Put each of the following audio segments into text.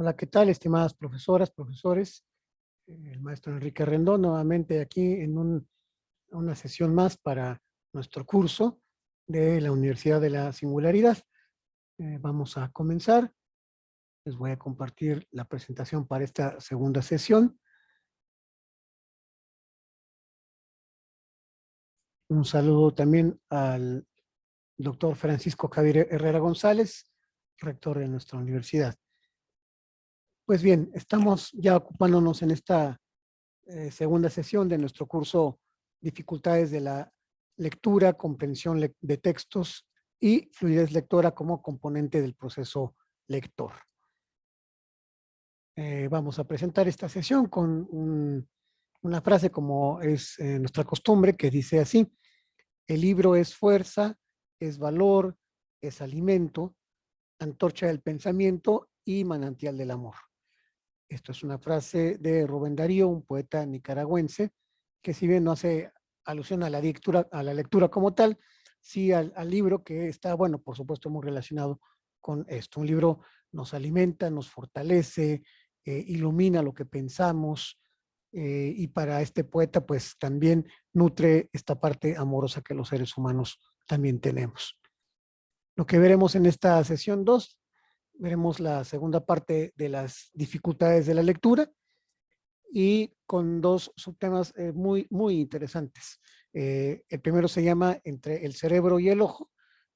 Hola, ¿qué tal, estimadas profesoras, profesores? El maestro Enrique Rendón, nuevamente aquí en una sesión más para nuestro curso de la Universidad de la Singularidad. Vamos a comenzar. Les voy a compartir la presentación para esta segunda sesión. Un saludo también al doctor Francisco Javier Herrera González, rector de nuestra universidad. Pues bien, estamos ya ocupándonos en esta segunda sesión de nuestro curso Dificultades de la lectura, comprensión de textos y fluidez lectora como componente del proceso lector. Vamos a presentar esta sesión con una frase como es nuestra costumbre, que dice así: el libro es fuerza, es valor, es alimento, antorcha del pensamiento y manantial del amor. Esto es una frase de Rubén Darío, un poeta nicaragüense, que si bien no hace alusión a la lectura como tal, sí al libro, que está, bueno, por supuesto, muy relacionado con esto. Un libro nos alimenta, nos fortalece, ilumina lo que pensamos, y para este poeta, pues también nutre esta parte amorosa que los seres humanos también tenemos. Lo que veremos en esta sesión 2, veremos la segunda parte de las dificultades de la lectura, y con dos subtemas muy interesantes. El primero se llama Entre el cerebro y el ojo,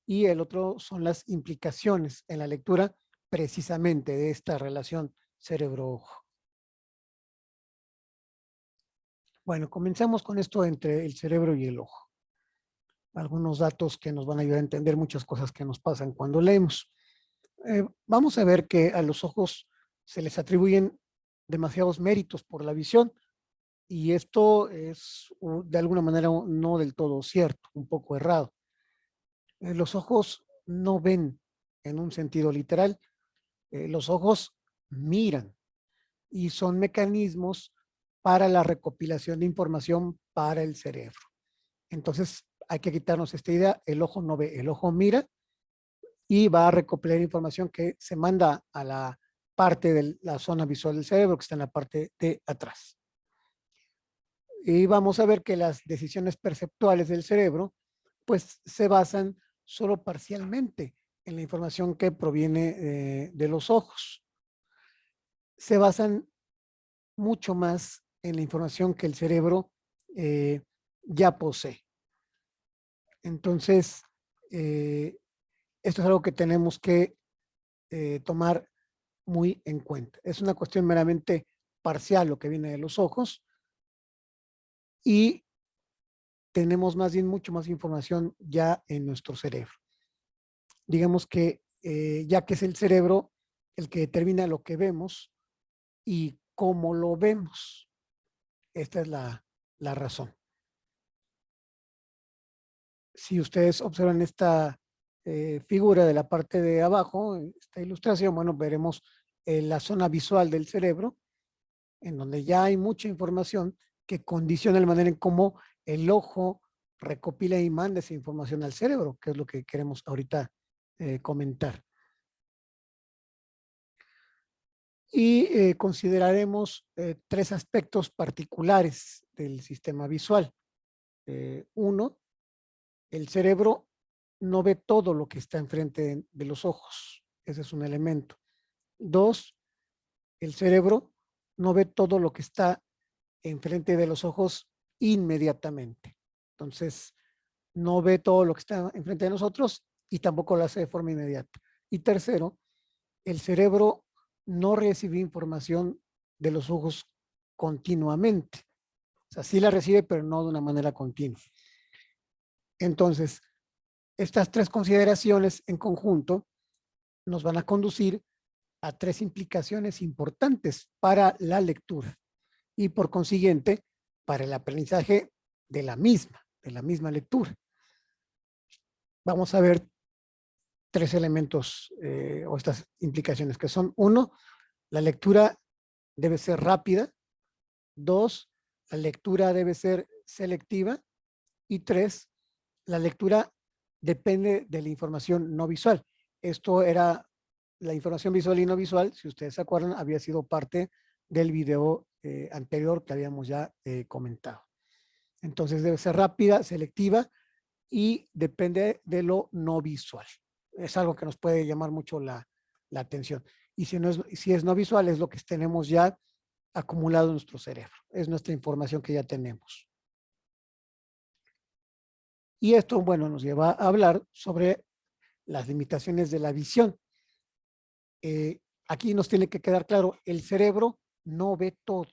y el otro son las implicaciones en la lectura precisamente de esta relación cerebro-ojo. Bueno, comencemos con esto entre el cerebro y el ojo. Algunos datos que nos van a ayudar a entender muchas cosas que nos pasan cuando leemos. Vamos a ver que a los ojos se les atribuyen demasiados méritos por la visión, y esto es de alguna manera no del todo cierto, un poco errado. Los ojos no ven en un sentido literal, los ojos miran, y son mecanismos para la recopilación de información para el cerebro. Entonces hay que quitarnos esta idea: el ojo no ve, el ojo mira y va a recopilar información que se manda a la parte de la zona visual del cerebro, que está en la parte de atrás. Y vamos a ver que las decisiones perceptuales del cerebro pues se basan solo parcialmente en la información que proviene de los ojos. Se basan mucho más en la información que el cerebro ya posee. Entonces, esto es algo que tenemos que tomar muy en cuenta. Es una cuestión meramente parcial lo que viene de los ojos, y tenemos más bien mucho más información ya en nuestro cerebro. Digamos que ya que es el cerebro el que determina lo que vemos y cómo lo vemos. Esta es la razón. Si ustedes observan esta figura de la parte de abajo, esta ilustración, bueno, veremos la zona visual del cerebro, en donde ya hay mucha información que condiciona la manera en cómo el ojo recopila y manda esa información al cerebro, que es lo que queremos ahorita comentar. Y consideraremos tres aspectos particulares del sistema visual. Uno, el cerebro no ve todo lo que está enfrente de los ojos. Ese es un elemento. Dos, el cerebro no ve todo lo que está enfrente de los ojos inmediatamente. Entonces, no ve todo lo que está enfrente de nosotros y tampoco lo hace de forma inmediata. Y tercero, el cerebro no recibe información de los ojos continuamente. O sea, sí la recibe, pero no de una manera continua. Entonces, estas tres consideraciones en conjunto nos van a conducir a tres implicaciones importantes para la lectura y, por consiguiente, para el aprendizaje de la misma lectura. Vamos a ver tres elementos o estas implicaciones, que son: uno, la lectura debe ser rápida; dos, la lectura debe ser selectiva; y tres, la lectura depende de la información no visual. Esto era la información visual y no visual, si ustedes se acuerdan, había sido parte del video anterior que habíamos ya comentado. Entonces debe ser rápida, selectiva y depende de lo no visual. Es algo que nos puede llamar mucho la atención. Y si es no visual, es lo que tenemos ya acumulado en nuestro cerebro. Es nuestra información que ya tenemos. Y esto, bueno, nos lleva a hablar sobre las limitaciones de la visión. Aquí nos tiene que quedar claro, el cerebro no ve todo.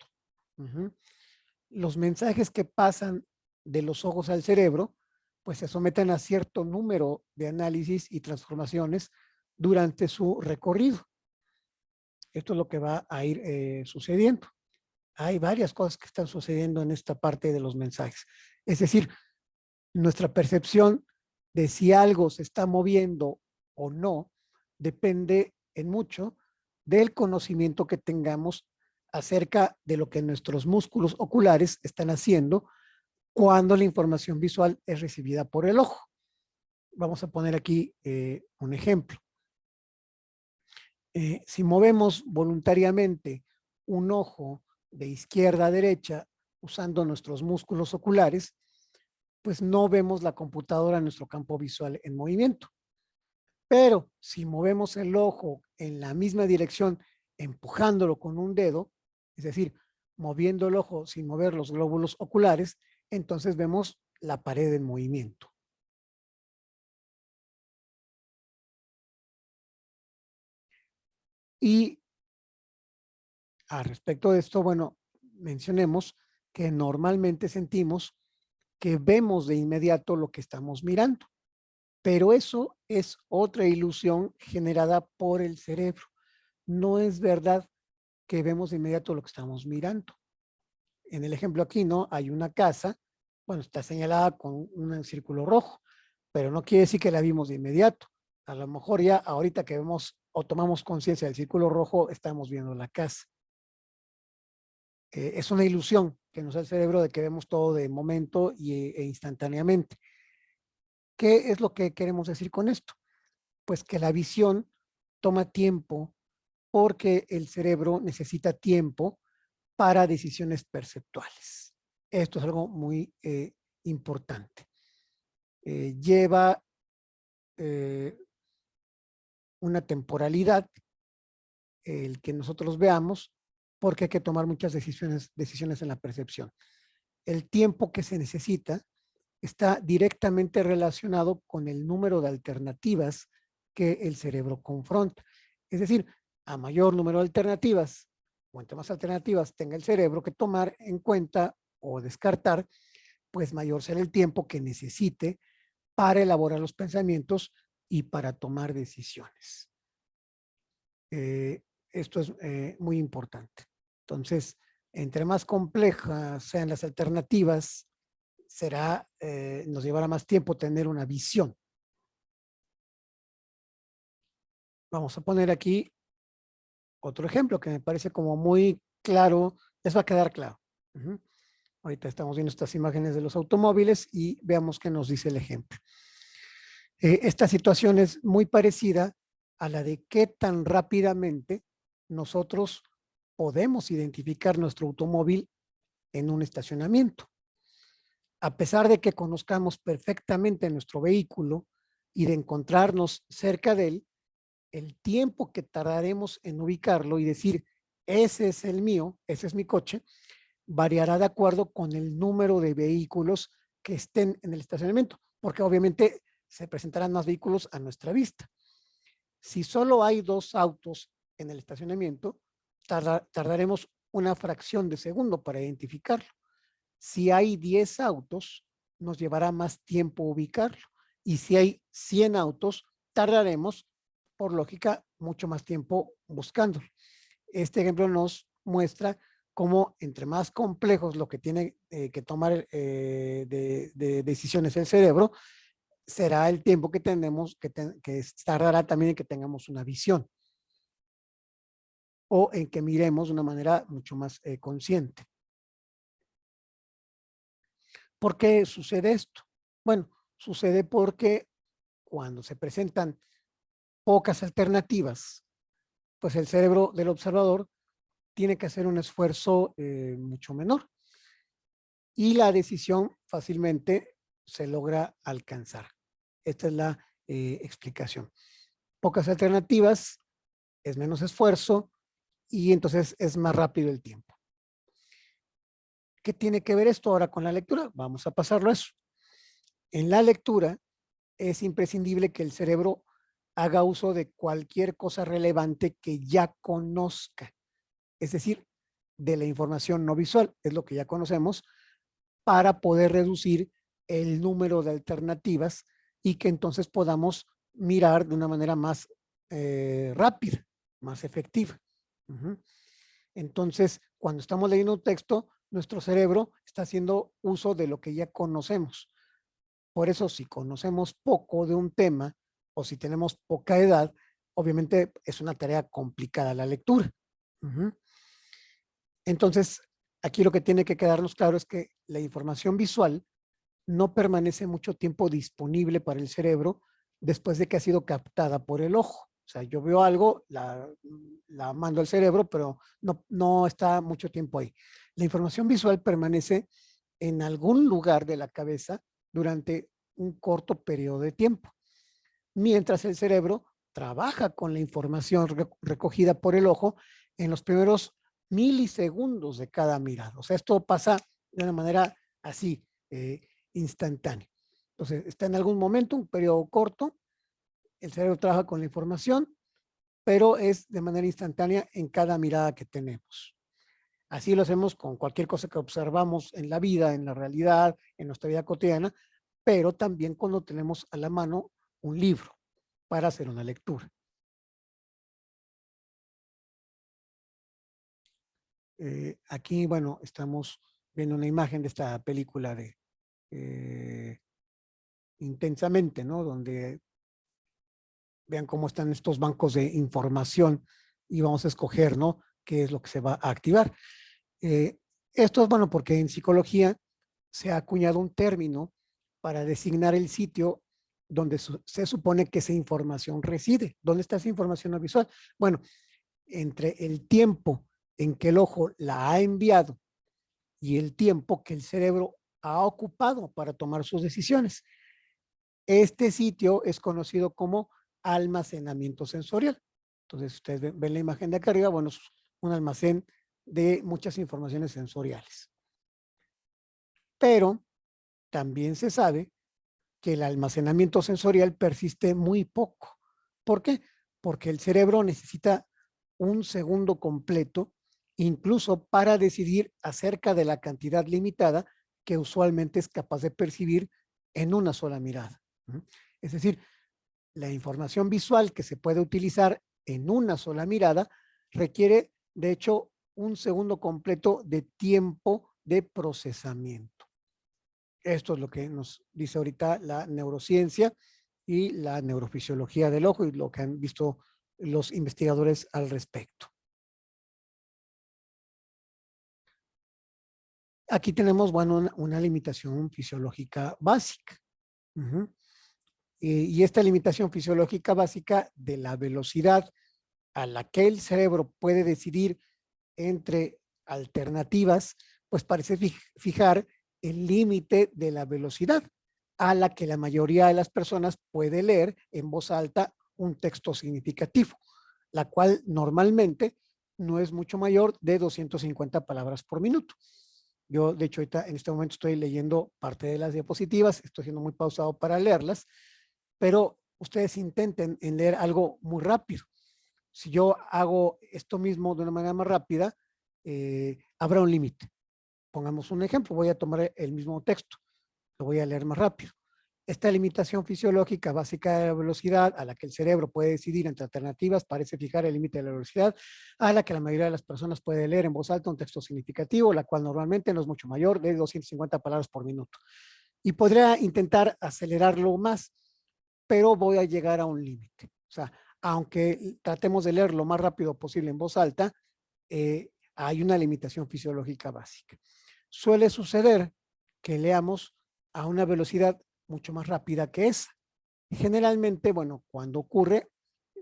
Los mensajes que pasan de los ojos al cerebro, pues se someten a cierto número de análisis y transformaciones durante su recorrido. Esto es lo que va a ir sucediendo. Hay varias cosas que están sucediendo en esta parte de los mensajes. Es decir, nuestra percepción de si algo se está moviendo o no depende en mucho del conocimiento que tengamos acerca de lo que nuestros músculos oculares están haciendo cuando la información visual es recibida por el ojo. Vamos a poner aquí un ejemplo. Si movemos voluntariamente un ojo de izquierda a derecha usando nuestros músculos oculares, pues no vemos la computadora en nuestro campo visual en movimiento. Pero si movemos el ojo en la misma dirección, empujándolo con un dedo, es decir, moviendo el ojo sin mover los glóbulos oculares, entonces vemos la pared en movimiento. Y al respecto de esto, bueno, mencionemos que normalmente sentimos que vemos de inmediato lo que estamos mirando, pero eso es otra ilusión generada por el cerebro. No es verdad que vemos de inmediato lo que estamos mirando. En el ejemplo aquí, ¿no? Hay una casa, bueno, está señalada con un círculo rojo, pero no quiere decir que la vimos de inmediato. A lo mejor ya ahorita que vemos o tomamos conciencia del círculo rojo, estamos viendo la casa. Es una ilusión que nos da el cerebro de que vemos todo de momento e instantáneamente. ¿Qué es lo que queremos decir con esto? Pues que la visión toma tiempo porque el cerebro necesita tiempo para decisiones perceptuales. Esto es algo muy importante. Lleva una temporalidad el que nosotros veamos porque hay que tomar muchas decisiones en la percepción. El tiempo que se necesita está directamente relacionado con el número de alternativas que el cerebro confronta. Es decir, a mayor número de alternativas, cuanto más alternativas tenga el cerebro que tomar en cuenta o descartar, pues mayor será el tiempo que necesite para elaborar los pensamientos y para tomar decisiones. Esto es muy importante. Entonces, entre más complejas sean las alternativas, nos llevará más tiempo tener una visión. Vamos a poner aquí otro ejemplo que me parece como muy claro, les va a quedar claro. Ahorita estamos viendo estas imágenes de los automóviles y veamos qué nos dice el ejemplo. Esta situación es muy parecida a la de qué tan rápidamente nosotros podemos identificar nuestro automóvil en un estacionamiento. A pesar de que conozcamos perfectamente nuestro vehículo y de encontrarnos cerca de él, el tiempo que tardaremos en ubicarlo y decir, ese es el mío, ese es mi coche, variará de acuerdo con el número de vehículos que estén en el estacionamiento, porque obviamente se presentarán más vehículos a nuestra vista. Si solo hay 2 autos en el estacionamiento, tardaremos una fracción de segundo para identificarlo. Si hay 10 autos, nos llevará más tiempo ubicarlo. Y si hay 100 autos, tardaremos, por lógica, mucho más tiempo buscándolo. Este ejemplo nos muestra cómo entre más complejos lo que tiene que tomar de decisiones el cerebro, será el tiempo que tenemos, que tardará también en que tengamos una visión o en que miremos de una manera mucho más consciente. ¿Por qué sucede esto? Bueno, sucede porque cuando se presentan pocas alternativas pues el cerebro del observador tiene que hacer un esfuerzo mucho menor y la decisión fácilmente se logra alcanzar. Esta es la explicación. Pocas alternativas, es menos esfuerzo y entonces es más rápido el tiempo. ¿Qué tiene que ver esto ahora con la lectura? Vamos a pasarlo a eso. En la lectura es imprescindible que el cerebro haga uso de cualquier cosa relevante que ya conozca, es decir, de la información no visual, es lo que ya conocemos, para poder reducir el número de alternativas y que entonces podamos mirar de una manera más rápida, más efectiva. Entonces, cuando estamos leyendo un texto, nuestro cerebro está haciendo uso de lo que ya conocemos. Por eso, si conocemos poco de un tema o si tenemos poca edad, obviamente es una tarea complicada la lectura. Entonces, aquí lo que tiene que quedarnos claro es que la información visual no permanece mucho tiempo disponible para el cerebro después de que ha sido captada por el ojo. O sea, yo veo algo, la mando al cerebro, pero no está mucho tiempo ahí. La información visual permanece en algún lugar de la cabeza durante un corto periodo de tiempo, mientras el cerebro trabaja con la información recogida por el ojo en los primeros milisegundos de cada mirada. O sea, esto pasa de una manera así, instantánea. Entonces, está en algún momento, un periodo corto, el cerebro trabaja con la información, pero es de manera instantánea en cada mirada que tenemos. Así lo hacemos con cualquier cosa que observamos en la vida, en la realidad, en nuestra vida cotidiana, pero también cuando tenemos a la mano un libro para hacer una lectura. Aquí, bueno, estamos viendo una imagen de esta película de Intensamente, ¿no? Donde vean cómo están estos bancos de información y vamos a escoger, ¿no? ¿Qué es lo que se va a activar? Esto es bueno porque en psicología se ha acuñado un término para designar el sitio donde se supone que esa información reside. ¿Dónde está esa información no visual? Bueno, entre el tiempo en que el ojo la ha enviado y el tiempo que el cerebro ha ocupado para tomar sus decisiones. Este sitio es conocido como almacenamiento sensorial. Entonces, ustedes ven la imagen de acá arriba, bueno, es un almacén de muchas informaciones sensoriales. Pero también se sabe que el almacenamiento sensorial persiste muy poco. ¿Por qué? Porque el cerebro necesita un segundo completo, incluso para decidir acerca de la cantidad limitada que usualmente es capaz de percibir en una sola mirada. Es decir, la información visual que se puede utilizar en una sola mirada requiere, de hecho, un segundo completo de tiempo de procesamiento. Esto es lo que nos dice ahorita la neurociencia y la neurofisiología del ojo y lo que han visto los investigadores al respecto. Aquí tenemos, bueno, una limitación fisiológica básica. Y esta limitación fisiológica básica de la velocidad a la que el cerebro puede decidir entre alternativas, pues parece fijar el límite de la velocidad a la que la mayoría de las personas puede leer en voz alta un texto significativo, la cual normalmente no es mucho mayor de 250 palabras por minuto. Yo, de hecho, ahorita en este momento estoy leyendo parte de las diapositivas, estoy siendo muy pausado para leerlas, pero ustedes intenten en leer algo muy rápido. Si yo hago esto mismo de una manera más rápida, habrá un límite. Pongamos un ejemplo, voy a tomar el mismo texto, lo voy a leer más rápido. Esta limitación fisiológica básica de la velocidad a la que el cerebro puede decidir entre alternativas parece fijar el límite de la velocidad a la que la mayoría de las personas puede leer en voz alta un texto significativo, la cual normalmente no es mucho mayor de 250 palabras por minuto. Y podría intentar acelerarlo más, pero voy a llegar a un límite. O sea, aunque tratemos de leer lo más rápido posible en voz alta, hay una limitación fisiológica básica. Suele suceder que leamos a una velocidad mucho más rápida que esa. Generalmente, bueno, cuando ocurre,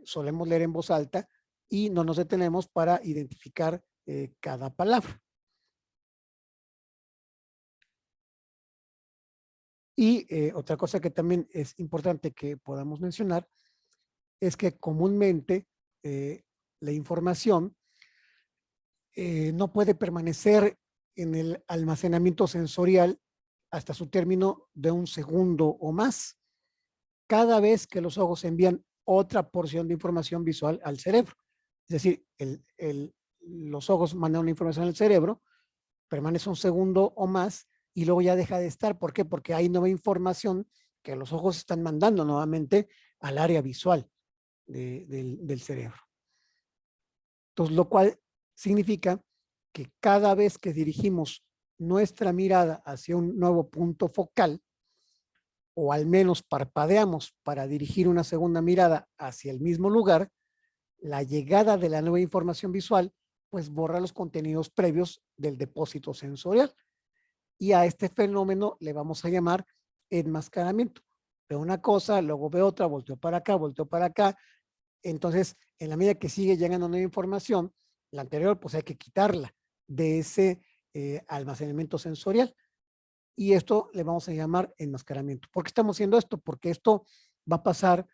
solemos leer en voz alta y no nos detenemos para identificar cada palabra. Y otra cosa que también es importante que podamos mencionar es que comúnmente la información no puede permanecer en el almacenamiento sensorial hasta su término de 1 segundo o más, cada vez que los ojos envían otra porción de información visual al cerebro. Es decir, los ojos mandan una información al cerebro, permanece 1 segundo o más y luego ya deja de estar. ¿Por qué? Porque hay nueva información que los ojos están mandando nuevamente al área visual del cerebro. Entonces, lo cual significa que cada vez que dirigimos nuestra mirada hacia un nuevo punto focal, o al menos parpadeamos para dirigir una segunda mirada hacia el mismo lugar, la llegada de la nueva información visual pues borra los contenidos previos del depósito sensorial. Y a este fenómeno le vamos a llamar enmascaramiento. Veo una cosa, luego veo otra, volteo para acá. Entonces, en la medida que sigue llegando nueva información, la anterior pues hay que quitarla de ese almacenamiento sensorial. Y esto le vamos a llamar enmascaramiento. ¿Por qué estamos haciendo esto? Porque esto va a pasar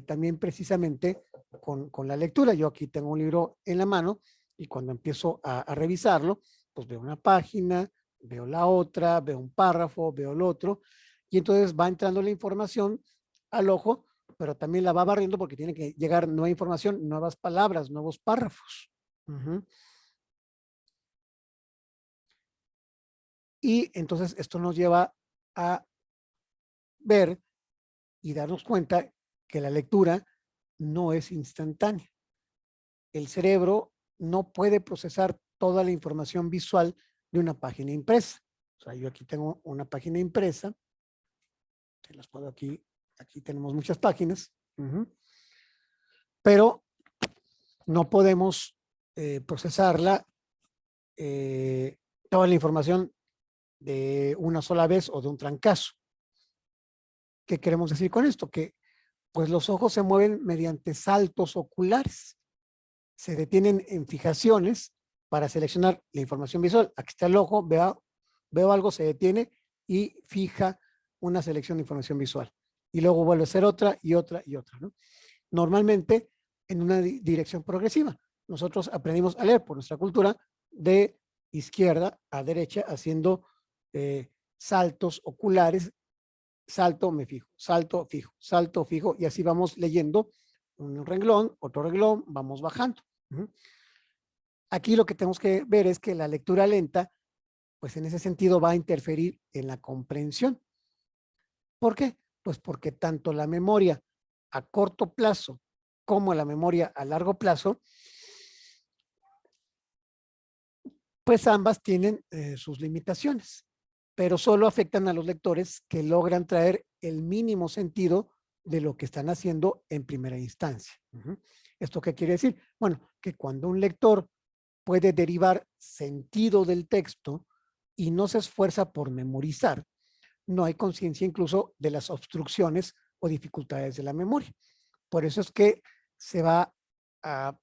también precisamente con la lectura. Yo aquí tengo un libro en la mano y cuando empiezo a revisarlo, pues veo una página, veo la otra, veo un párrafo, veo el otro, y entonces va entrando la información al ojo, pero también la va barriendo porque tiene que llegar nueva información, nuevas palabras, nuevos párrafos. Y entonces esto nos lleva a ver y darnos cuenta que la lectura no es instantánea. El cerebro no puede procesar toda la información visual de una página impresa. O sea, yo aquí tengo una página impresa, se las puedo aquí tenemos muchas páginas, pero no podemos procesarla toda la información de una sola vez o de un trancazo. ¿Qué queremos decir con esto? Que pues los ojos se mueven mediante saltos oculares. Se detienen en fijaciones para seleccionar la información visual. Aquí está el ojo, veo algo, se detiene y fija una selección de información visual. Y luego vuelve a ser otra y otra y otra, ¿no? Normalmente en una dirección progresiva. Nosotros aprendimos a leer por nuestra cultura de izquierda a derecha haciendo saltos oculares, salto, me fijo, salto, fijo, salto, fijo, y así vamos leyendo un renglón, otro renglón, vamos bajando. Aquí lo que tenemos que ver es que la lectura lenta, pues en ese sentido va a interferir en la comprensión. ¿Por qué? Pues porque tanto la memoria a corto plazo como la memoria a largo plazo, pues ambas tienen sus limitaciones, pero solo afectan a los lectores que logran traer el mínimo sentido de lo que están haciendo en primera instancia. ¿Esto qué quiere decir? Bueno, que cuando un lector puede derivar sentido del texto y no se esfuerza por memorizar, no hay conciencia incluso de las obstrucciones o dificultades de la memoria. Por eso es que se va a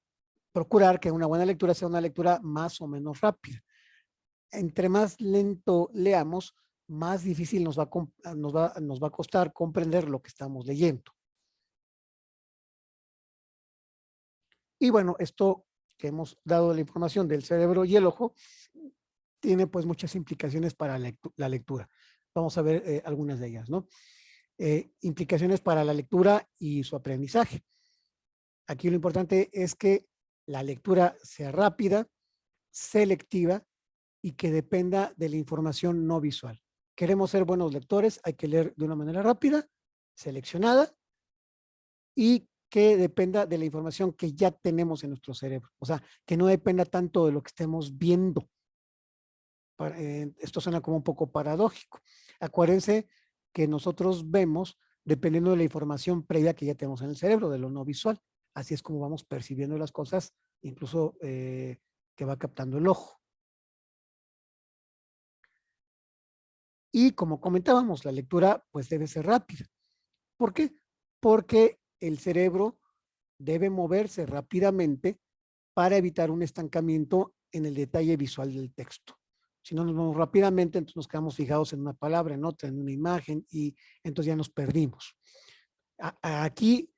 procurar que una buena lectura sea una lectura más o menos rápida. Entre más lento leamos, más difícil nos va a costar comprender lo que estamos leyendo. Y bueno, esto que hemos dado la información del cerebro y el ojo tiene pues muchas implicaciones para la lectura. Vamos a ver algunas de ellas, ¿no? Implicaciones para la lectura y su aprendizaje. Aquí lo importante es que la lectura sea rápida, selectiva y que dependa de la información no visual. Queremos ser buenos lectores, hay que leer de una manera rápida, seleccionada y que dependa de la información que ya tenemos en nuestro cerebro. O sea, que no dependa tanto de lo que estemos viendo. Esto suena como un poco paradójico. Acuérdense que nosotros vemos dependiendo de la información previa que ya tenemos en el cerebro, de lo no visual. Así es como vamos percibiendo las cosas, incluso que va captando el ojo. Y como comentábamos, la lectura pues debe ser rápida. ¿Por qué? Porque el cerebro debe moverse rápidamente para evitar un estancamiento en el detalle visual del texto. Si no nos movemos rápidamente, entonces nos quedamos fijados en una palabra, en otra, en una imagen, y entonces ya nos perdimos. Aquí,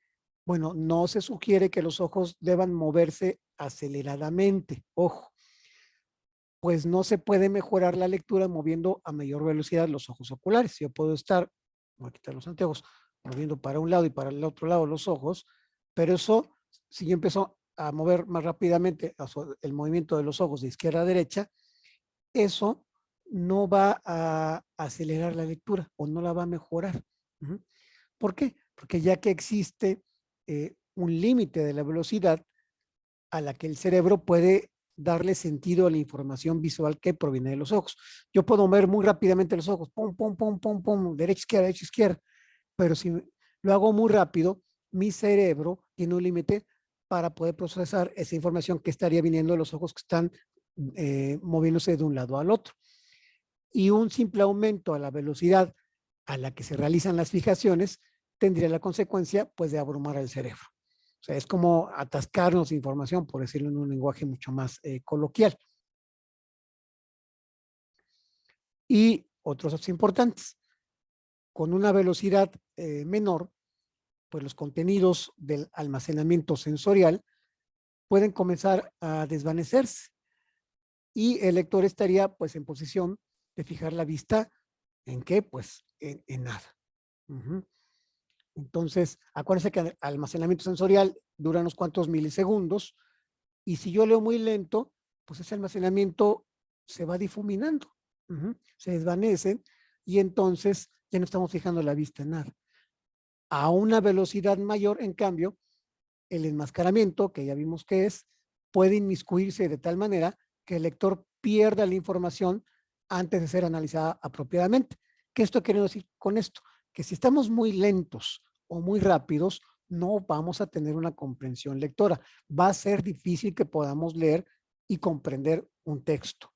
bueno, no se sugiere que los ojos deban moverse aceleradamente. Ojo, pues no se puede mejorar la lectura moviendo a mayor velocidad los ojos oculares. Yo puedo estar, voy a quitar los anteojos, moviendo para un lado y para el otro lado los ojos, pero eso, si yo empiezo a mover más rápidamente el movimiento de los ojos de izquierda a derecha, eso no va a acelerar la lectura o no la va a mejorar. ¿Por qué? Porque ya que existe un límite de la velocidad a la que el cerebro puede darle sentido a la información visual que proviene de los ojos. Yo puedo mover muy rápidamente los ojos, pum, pum, pum, pum, pum, derecha, izquierda, pero si lo hago muy rápido, mi cerebro tiene un límite para poder procesar esa información que estaría viniendo de los ojos que están moviéndose de un lado al otro. Y un simple aumento a la velocidad a la que se realizan las fijaciones tendría la consecuencia, pues, de abrumar al cerebro. O sea, es como atascarnos de información, por decirlo en un lenguaje mucho más coloquial. Y otros datos importantes. Con una velocidad menor, pues los contenidos del almacenamiento sensorial pueden comenzar a desvanecerse y el lector estaría, pues, en posición de fijar la vista ¿en qué? Pues en nada. Entonces, acuérdense que el almacenamiento sensorial dura unos cuantos milisegundos y si yo leo muy lento, pues ese almacenamiento se va difuminando, se desvanece y entonces ya no estamos fijando la vista en nada. A una velocidad mayor, en cambio, el enmascaramiento, que ya vimos que es, puede inmiscuirse de tal manera que el lector pierda la información antes de ser analizada apropiadamente. ¿Qué esto quiere decir con esto? Que si estamos muy lentos o muy rápidos, no vamos a tener una comprensión lectora. Va a ser difícil que podamos leer y comprender un texto.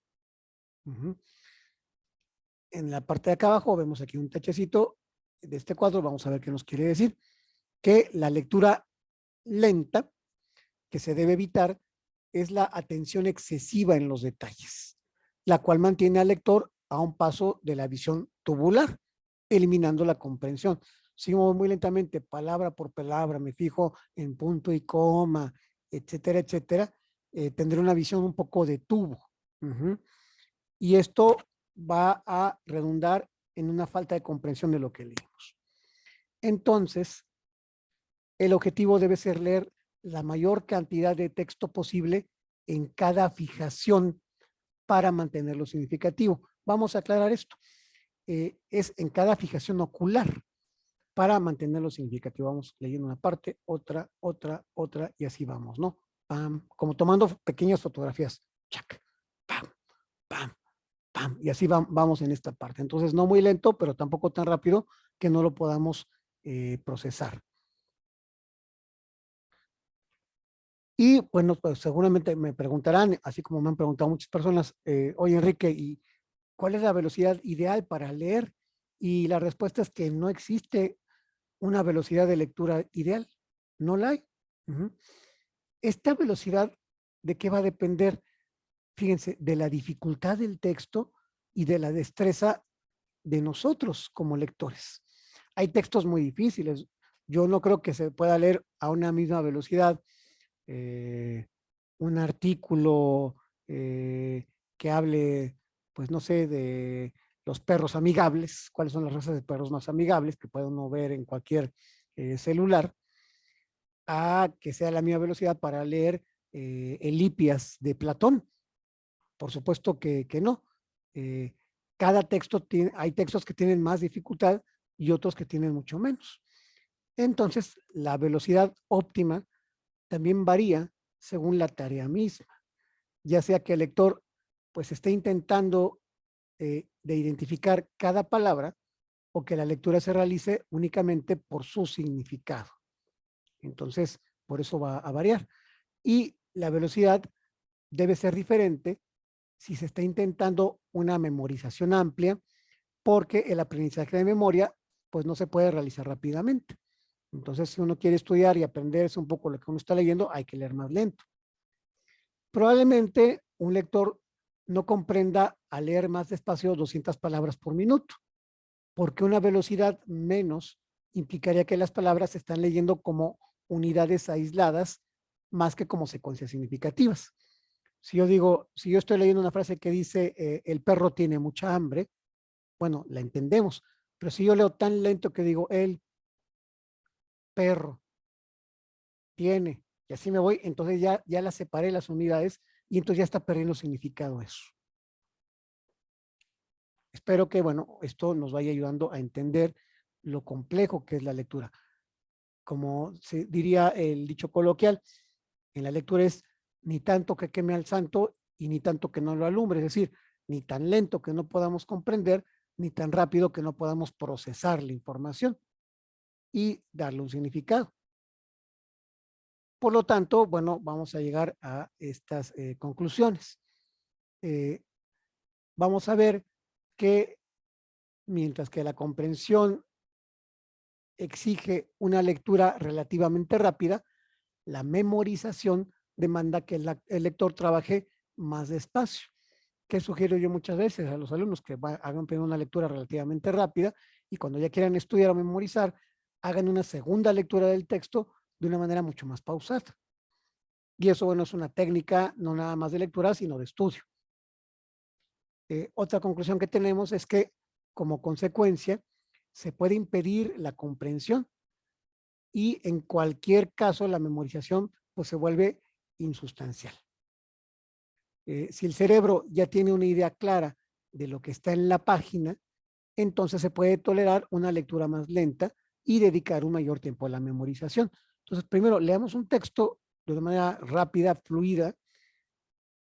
En la parte de acá abajo vemos aquí un tachecito de este cuadro. Vamos a ver qué nos quiere decir. Que la lectura lenta que se debe evitar es la atención excesiva en los detalles, la cual mantiene al lector a un paso de la visión tubular, eliminando la comprensión. Sigo muy lentamente, palabra por palabra, me fijo en punto y coma, etcétera, etcétera, tendré una visión un poco de tubo. Y esto va a redundar en una falta de comprensión de lo que leemos. Entonces, el objetivo debe ser leer la mayor cantidad de texto posible en cada fijación para mantenerlo significativo. Vamos a aclarar esto. Es en cada fijación ocular para mantenerlo significativo. Vamos leyendo una parte, otra, y así vamos, ¿no? Pam, como tomando pequeñas fotografías. Chac, pam, pam, pam. Y así vamos en esta parte. Entonces, no muy lento, pero tampoco tan rápido que no lo podamos procesar. Y bueno, pues seguramente me preguntarán, así como me han preguntado muchas personas, oye Enrique, ¿y cuál es la velocidad ideal para leer? Y la respuesta es que no existe una velocidad de lectura ideal, no la hay. Esta velocidad, ¿de qué va a depender? Fíjense, de la dificultad del texto y de la destreza de nosotros como lectores. Hay textos muy difíciles. Yo no creo que se pueda leer a una misma velocidad un artículo que hable, pues no sé, de los perros amigables, cuáles son las razas de perros más amigables que puede uno ver en cualquier celular, a que sea la misma velocidad para leer el Hipias de Platón. Por supuesto que no. Cada texto tiene, hay textos que tienen más dificultad y otros que tienen mucho menos. Entonces, la velocidad óptima también varía según la tarea misma, ya sea que el lector pues esté intentando de identificar cada palabra o que la lectura se realice únicamente por su significado. Entonces, por eso va a variar. Y la velocidad debe ser diferente si se está intentando una memorización amplia, porque el aprendizaje de memoria pues no se puede realizar rápidamente. Entonces, si uno quiere estudiar y aprenderse un poco lo que uno está leyendo, hay que leer más lento. Probablemente un lector no comprenda al leer más despacio 200 palabras por minuto, porque una velocidad menos implicaría que las palabras se están leyendo como unidades aisladas más que como secuencias significativas. Si yo digo, si yo estoy leyendo una frase que dice el perro tiene mucha hambre, bueno, la entendemos, pero si yo leo tan lento que digo el perro tiene, y así me voy, entonces ya las separé las unidades y entonces ya está perdiendo significado eso. Espero que, bueno, esto nos vaya ayudando a entender lo complejo que es la lectura. Como se diría el dicho coloquial, en la lectura es ni tanto que queme al santo y ni tanto que no lo alumbre, es decir, ni tan lento que no podamos comprender, ni tan rápido que no podamos procesar la información y darle un significado. Por lo tanto, bueno, vamos a llegar a estas conclusiones. Vamos a ver que mientras que la comprensión exige una lectura relativamente rápida, la memorización demanda que el lector trabaje más despacio. ¿Qué sugiero yo muchas veces a los alumnos? Que hagan primero una lectura relativamente rápida y cuando ya quieran estudiar o memorizar, hagan una segunda lectura del texto de una manera mucho más pausada. Y eso, bueno, es una técnica no nada más de lectura, sino de estudio. Otra conclusión que tenemos es que, como consecuencia, se puede impedir la comprensión y en cualquier caso la memorización pues se vuelve insustancial. Si el cerebro ya tiene una idea clara de lo que está en la página, entonces se puede tolerar una lectura más lenta y dedicar un mayor tiempo a la memorización. Entonces, primero leamos un texto de una manera rápida, fluida,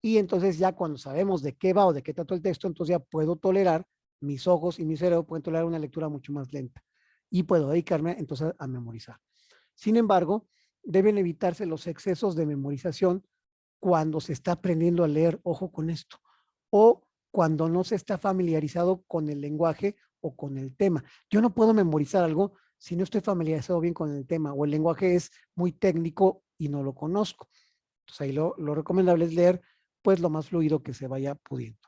y entonces ya cuando sabemos de qué va o de qué trata el texto, entonces ya puedo tolerar, mis ojos y mi cerebro pueden tolerar una lectura mucho más lenta y puedo dedicarme entonces a memorizar. Sin embargo, deben evitarse los excesos de memorización cuando se está aprendiendo a leer, ojo con esto, o cuando no se está familiarizado con el lenguaje o con el tema. Yo no puedo memorizar algo si no estoy familiarizado bien con el tema o el lenguaje es muy técnico y no lo conozco. Entonces ahí lo recomendable es leer pues lo más fluido que se vaya pudiendo.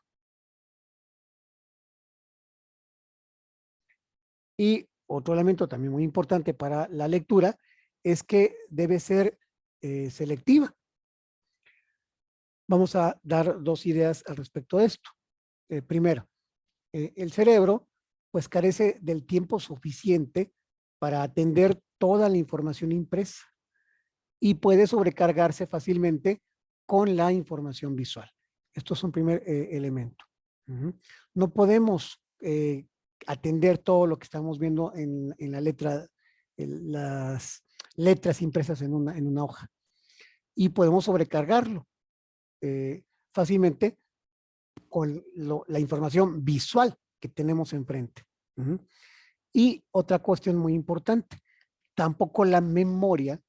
Y otro elemento también muy importante para la lectura es que debe ser selectiva. Vamos a dar dos ideas al respecto de esto. Primero, el cerebro pues carece del tiempo suficiente para atender toda la información impresa y puede sobrecargarse fácilmente con la información visual. Esto es un primer elemento. No podemos atender todo lo que estamos viendo en la letra, en las letras impresas en una hoja y podemos sobrecargarlo fácilmente con la información visual que tenemos enfrente. Y otra cuestión muy importante, tampoco la memoria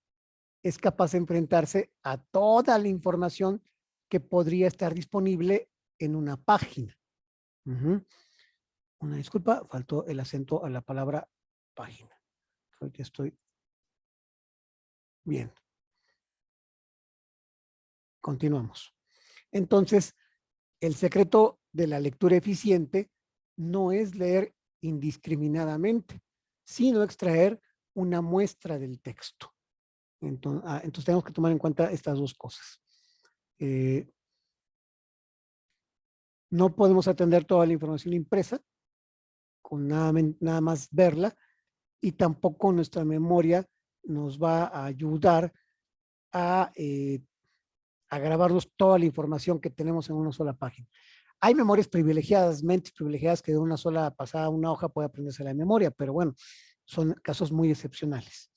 es capaz de enfrentarse a toda la información que podría estar disponible en una página. Una disculpa, faltó el acento a la palabra página. Creo que estoy bien. Continuamos. Entonces, el secreto de la lectura eficiente no es leer indiscriminadamente, sino extraer una muestra del texto. Entonces tenemos que tomar en cuenta estas dos cosas. No podemos atender toda la información impresa con nada más verla y tampoco nuestra memoria nos va a ayudar a grabarnos toda la información que tenemos en una sola página. Hay memorias privilegiadas, mentes privilegiadas que de una sola pasada una hoja puede aprenderse la memoria, pero bueno, son casos muy excepcionales.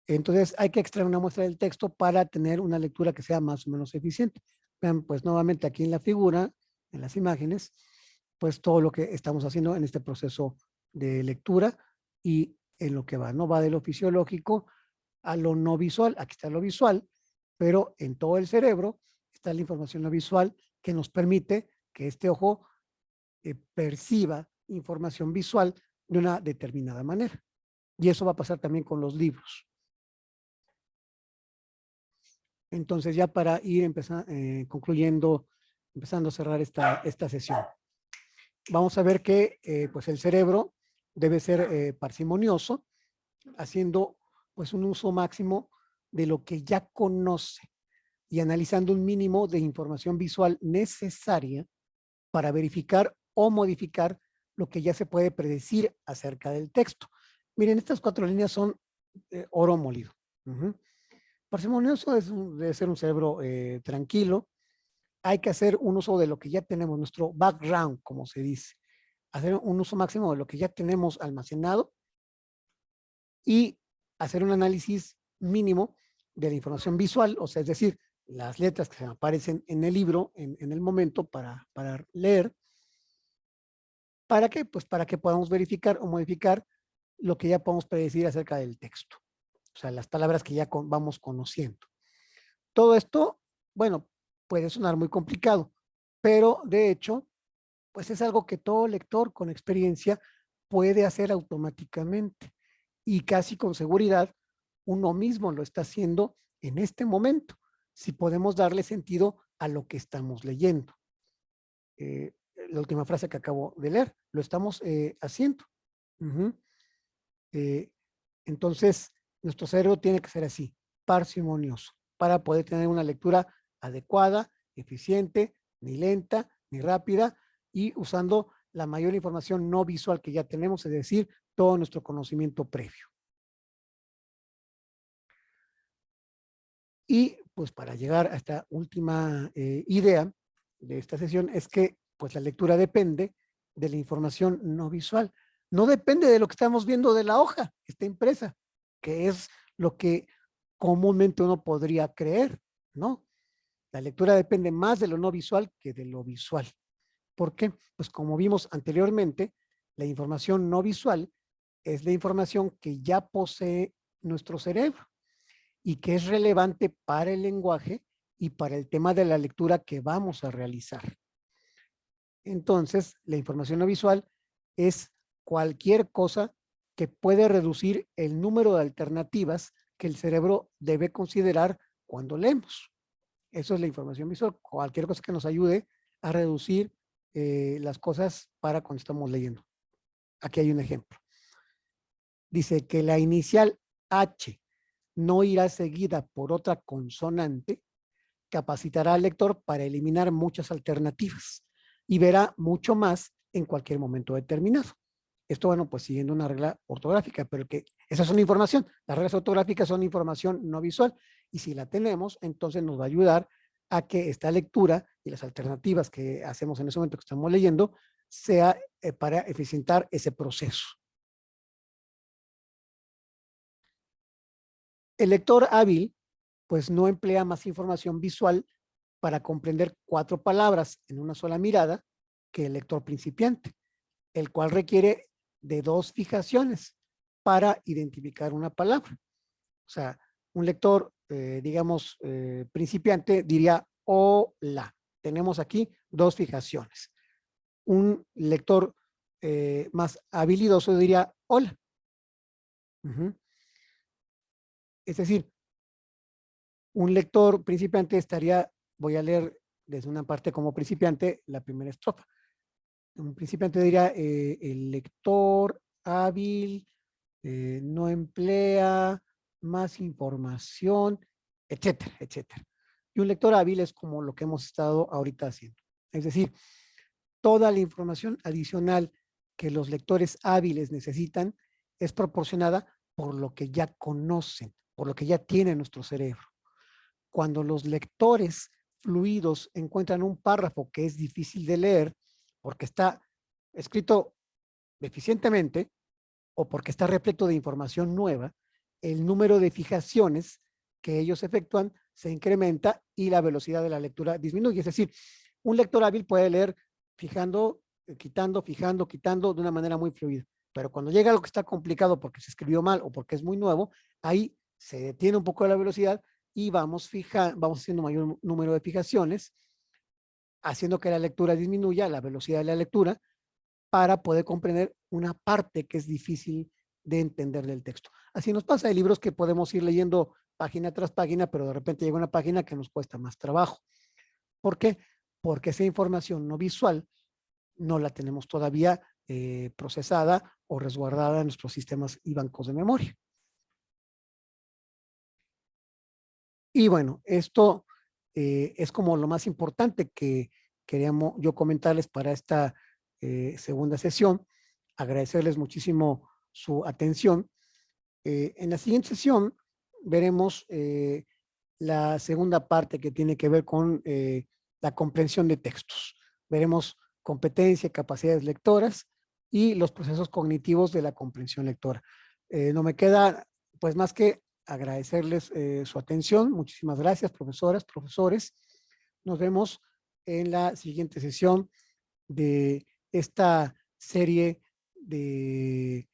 Entonces hay que extraer una muestra del texto para tener una lectura que sea más o menos eficiente. Vean, pues nuevamente aquí en la figura, en las imágenes, pues todo lo que estamos haciendo en este proceso de lectura y en lo que va, ¿no? Va de lo fisiológico a lo no visual. Aquí está lo visual, pero en todo el cerebro está la información no visual que nos permite que este ojo perciba información visual de una determinada manera. Y eso va a pasar también con los libros. Entonces, ya para ir concluyendo, empezando a cerrar esta sesión, vamos a ver que pues el cerebro debe ser parsimonioso, haciendo pues un uso máximo de lo que ya conoce y analizando un mínimo de información visual necesaria para verificar o modificar lo que ya se puede predecir acerca del texto. Miren, estas 4 líneas son oro molido. Parsimonioso debe ser un cerebro tranquilo. Hay que hacer un uso de lo que ya tenemos, nuestro background, como se dice. Hacer un uso máximo de lo que ya tenemos almacenado y hacer un análisis mínimo de la información visual, o sea, es decir, las letras que aparecen en el libro en el momento para leer. ¿Para qué? Pues para que podamos verificar o modificar lo que ya podemos predecir acerca del texto. O sea, las palabras que ya vamos conociendo. Todo esto, bueno, puede sonar muy complicado, pero de hecho, pues es algo que todo lector con experiencia puede hacer automáticamente y casi con seguridad uno mismo lo está haciendo en este momento, si podemos darle sentido a lo que estamos leyendo. La última frase que acabo de leer, lo estamos haciendo. Entonces, nuestro cerebro tiene que ser así, parsimonioso, para poder tener una lectura adecuada, eficiente, ni lenta, ni rápida, y usando la mayor información no visual que ya tenemos, es decir, todo nuestro conocimiento previo. Y pues para llegar a esta última idea de esta sesión es que pues la lectura depende de la información no visual. No depende de lo que estamos viendo de la hoja que está impresa, que es lo que comúnmente uno podría creer, ¿no? La lectura depende más de lo no visual que de lo visual. ¿Por qué? Pues como vimos anteriormente, la información no visual es la información que ya posee nuestro cerebro y que es relevante para el lenguaje y para el tema de la lectura que vamos a realizar. Entonces, la información no visual es cualquier cosa que puede reducir el número de alternativas que el cerebro debe considerar cuando leemos. Eso es la información visual, cualquier cosa que nos ayude a reducir las cosas para cuando estamos leyendo. Aquí hay un ejemplo. Dice que la inicial H no irá seguida por otra consonante, capacitará al lector para eliminar muchas alternativas y verá mucho más en cualquier momento determinado. Esto, bueno, pues siguiendo una regla ortográfica, pero que esa es una información. Las reglas ortográficas son información no visual y si la tenemos, entonces nos va a ayudar a que esta lectura y las alternativas que hacemos en ese momento que estamos leyendo sea para eficientar ese proceso. El lector hábil pues no emplea más información visual para comprender 4 palabras en una sola mirada que el lector principiante, el cual requiere de 2 fijaciones para identificar una palabra. O sea, un lector, digamos, principiante diría hola. Tenemos aquí 2 fijaciones. Un lector más habilidoso diría hola. Es decir, un lector principiante estaría, voy a leer desde una parte como principiante la primera estrofa. Un principiante diría, el lector hábil no emplea más información, etcétera, etcétera. Y un lector hábil es como lo que hemos estado ahorita haciendo. Es decir, toda la información adicional que los lectores hábiles necesitan es proporcionada por lo que ya conocen, por lo que ya tiene nuestro cerebro. Cuando los lectores fluidos encuentran un párrafo que es difícil de leer porque está escrito deficientemente o porque está repleto de información nueva, el número de fijaciones que ellos efectúan se incrementa y la velocidad de la lectura disminuye. Es decir, un lector hábil puede leer fijando, quitando, fijando, quitando de una manera muy fluida. Pero cuando llega algo que está complicado porque se escribió mal o porque es muy nuevo, ahí se detiene un poco la velocidad y vamos haciendo mayor número de fijaciones, haciendo que la lectura disminuya, la velocidad de la lectura, para poder comprender una parte que es difícil de entenderle el texto. Así nos pasa, hay libros que podemos ir leyendo página tras página, pero de repente llega una página que nos cuesta más trabajo. ¿Por qué? Porque esa información no visual no la tenemos todavía procesada o resguardada en nuestros sistemas y bancos de memoria. Y bueno, esto es como lo más importante que queríamos yo comentarles para esta segunda sesión. Agradecerles muchísimo su atención. En la siguiente sesión veremos la segunda parte que tiene que ver con la comprensión de textos. Veremos competencia, capacidades lectoras y los procesos cognitivos de la comprensión lectora. No me queda pues más que agradecerles su atención. Muchísimas gracias, profesoras, profesores. Nos vemos en la siguiente sesión de esta serie de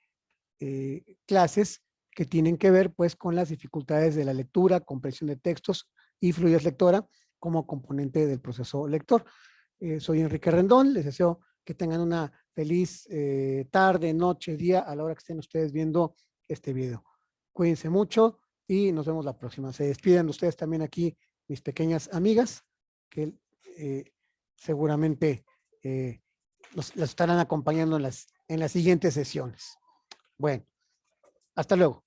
clases que tienen que ver pues con las dificultades de la lectura, comprensión de textos y fluidez lectora como componente del proceso lector. Soy Enrique Rendón, les deseo que tengan una feliz tarde, noche, día a la hora que estén ustedes viendo este video. Cuídense mucho y nos vemos la próxima. Se despiden ustedes también aquí mis pequeñas amigas que seguramente las estarán acompañando en las siguientes sesiones. Bueno, hasta luego.